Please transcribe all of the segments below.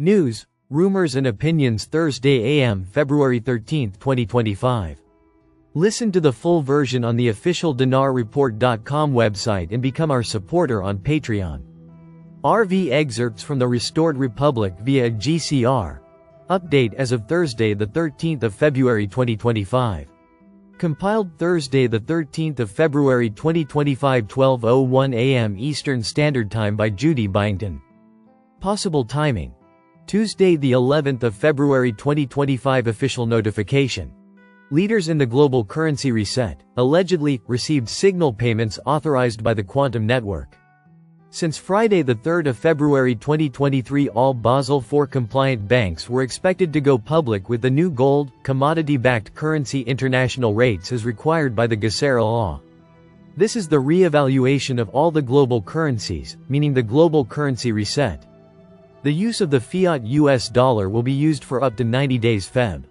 News, rumors and opinions Thursday a.m. February 13, 2025. Listen to the full version on the official dinarreport.com website and become our supporter on Patreon. RV excerpts from the Restored Republic via GCR. Update as of Thursday the 13th of February 2025. Compiled Thursday the 13th of February 2025 12:01 a.m. Eastern Standard Time by Judy Byington. Possible timing. Tuesday the 11th of February 2025 Official notification. Leaders in the global currency reset, allegedly, received signal payments authorized by the Quantum Network. Since Friday the 3rd of February 2023 all Basel IV compliant banks were expected to go public with the new gold, commodity-backed currency international rates as required by the GSERA law. This is the re-evaluation of all the global currencies, meaning the global currency reset. The use of the fiat US dollar will be used for up to 90 days Feb.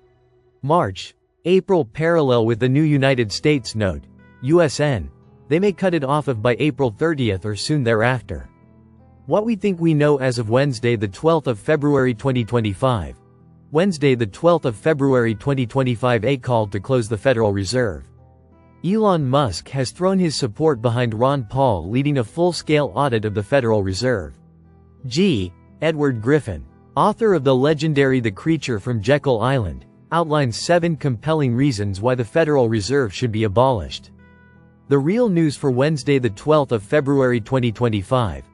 March, April parallel with the new United States note, USN. They may cut it off of by April 30th or soon thereafter. What we think we know as of Wednesday the 12th of February 2025. Wednesday the 12th of February 2025 a call to close the Federal Reserve. Elon Musk has thrown his support behind Ron Paul leading a full-scale audit of the Federal Reserve. G. Edward Griffin, author of the legendary The Creature from Jekyll Island, outlines 7 compelling reasons why the Federal Reserve should be abolished. The real news for Wednesday the 12th of February 2025.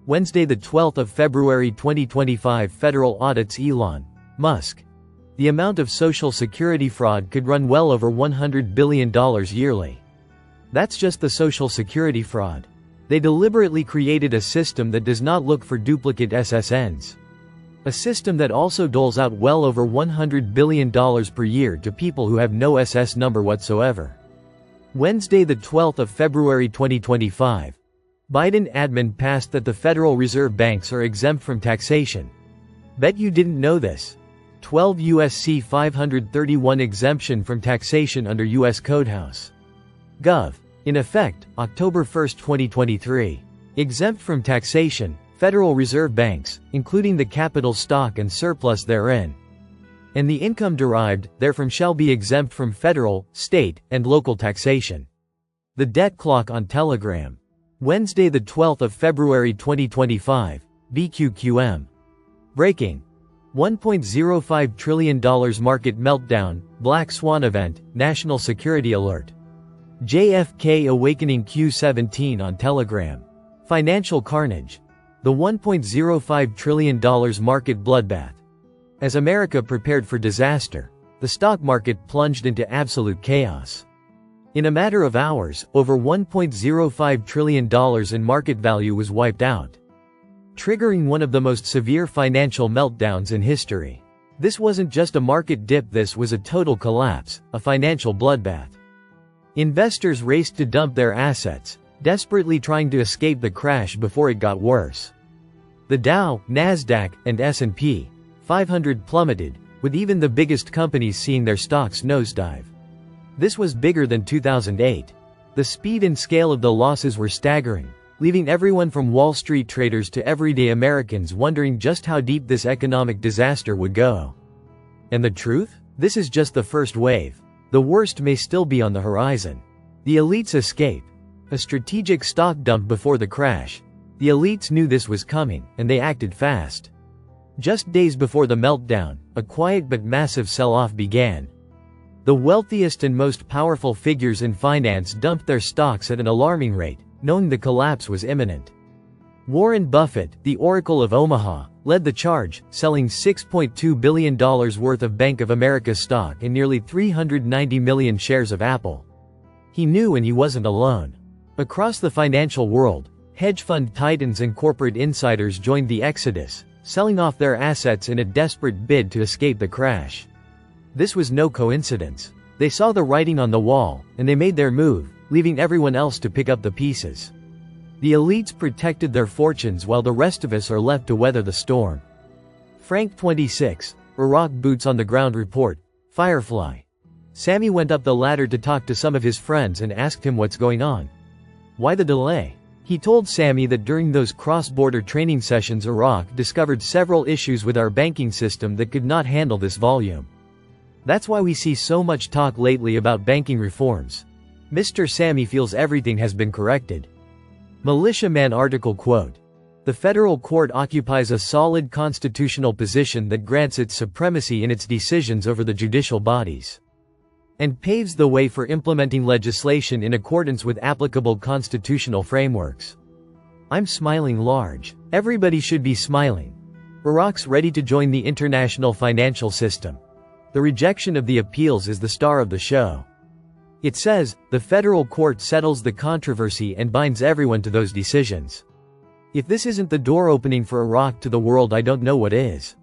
Wednesday the 12th of February 2025 Federal audits Elon Musk. The amount of Social Security fraud could run well over $100 billion yearly. That's just the Social Security fraud. They deliberately created a system that does not look for duplicate SSNs. A system that also doles out well over $100 billion per year to people who have no SS number whatsoever. Wednesday the 12th of February 2025. Biden admin passed that the Federal Reserve banks are exempt from taxation. Bet you didn't know this. 12 USC 531 exemption from taxation under U.S. Codehouse. Gov. In effect, October 1, 2023. Exempt from taxation, Federal Reserve banks, including the capital stock and surplus therein, and the income derived therefrom shall be exempt from federal, state, and local taxation. The debt clock on Telegram. Wednesday the 12th of February 2025, BQQM. Breaking. $1.05 trillion market meltdown, Black Swan event, national security alert. JFK awakening Q17 on Telegram. Financial carnage. The $1.05 trillion market bloodbath. As America prepared for disaster, the stock market plunged into absolute chaos. In a matter of hours, over $1.05 trillion in market value was wiped out, triggering one of the most severe financial meltdowns in history. This wasn't just a market dip, this was a total collapse, a financial bloodbath. Investors raced to dump their assets, desperately trying to escape the crash before it got worse. The Dow, Nasdaq, and S&P 500 plummeted, with even the biggest companies seeing their stocks nosedive. This was bigger than 2008. The speed and scale of the losses were staggering, leaving everyone from Wall Street traders to everyday Americans wondering just how deep this economic disaster would go. And the truth? This is just the first wave. The worst may still be on the horizon. The elites escape. A strategic stock dump before the crash. The elites knew this was coming, and they acted fast. Just days before the meltdown, a quiet but massive sell-off began. The wealthiest and most powerful figures in finance dumped their stocks at an alarming rate, knowing the collapse was imminent. Warren Buffett, the Oracle of Omaha, led the charge, selling $6.2 billion worth of Bank of America stock and nearly 390 million shares of Apple. He knew, and he wasn't alone. Across the financial world, hedge fund titans and corporate insiders joined the exodus, selling off their assets in a desperate bid to escape the crash. This was no coincidence. They saw the writing on the wall, and they made their move, leaving everyone else to pick up the pieces. The elites protected their fortunes while the rest of us are left to weather the storm. Frank 26, Iraq Boots on the Ground Report, Firefly. Sammy went up the ladder to talk to some of his friends and asked him what's going on. Why the delay? He told Sammy that during those cross-border training sessions Iraq discovered several issues with our banking system that could not handle this volume. That's why we see so much talk lately about banking reforms. Mr. Sammy feels everything has been corrected. Militiaman article quote. The federal court occupies a solid constitutional position that grants it supremacy in its decisions over the judicial bodies, and paves the way for implementing legislation in accordance with applicable constitutional frameworks. I'm smiling large. Everybody should be smiling. Iraq's ready to join the international financial system. The rejection of the appeals is the star of the show. It says, the federal court settles the controversy and binds everyone to those decisions. If this isn't the door opening for Iraq to the world, I don't know what is.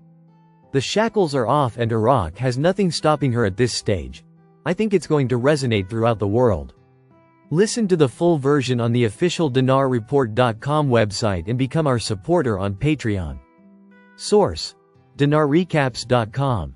The shackles are off and Iraq has nothing stopping her at this stage. I think it's going to resonate throughout the world. Listen to the full version on the official dinarreport.com website and become our supporter on Patreon. Source: dinarrecaps.com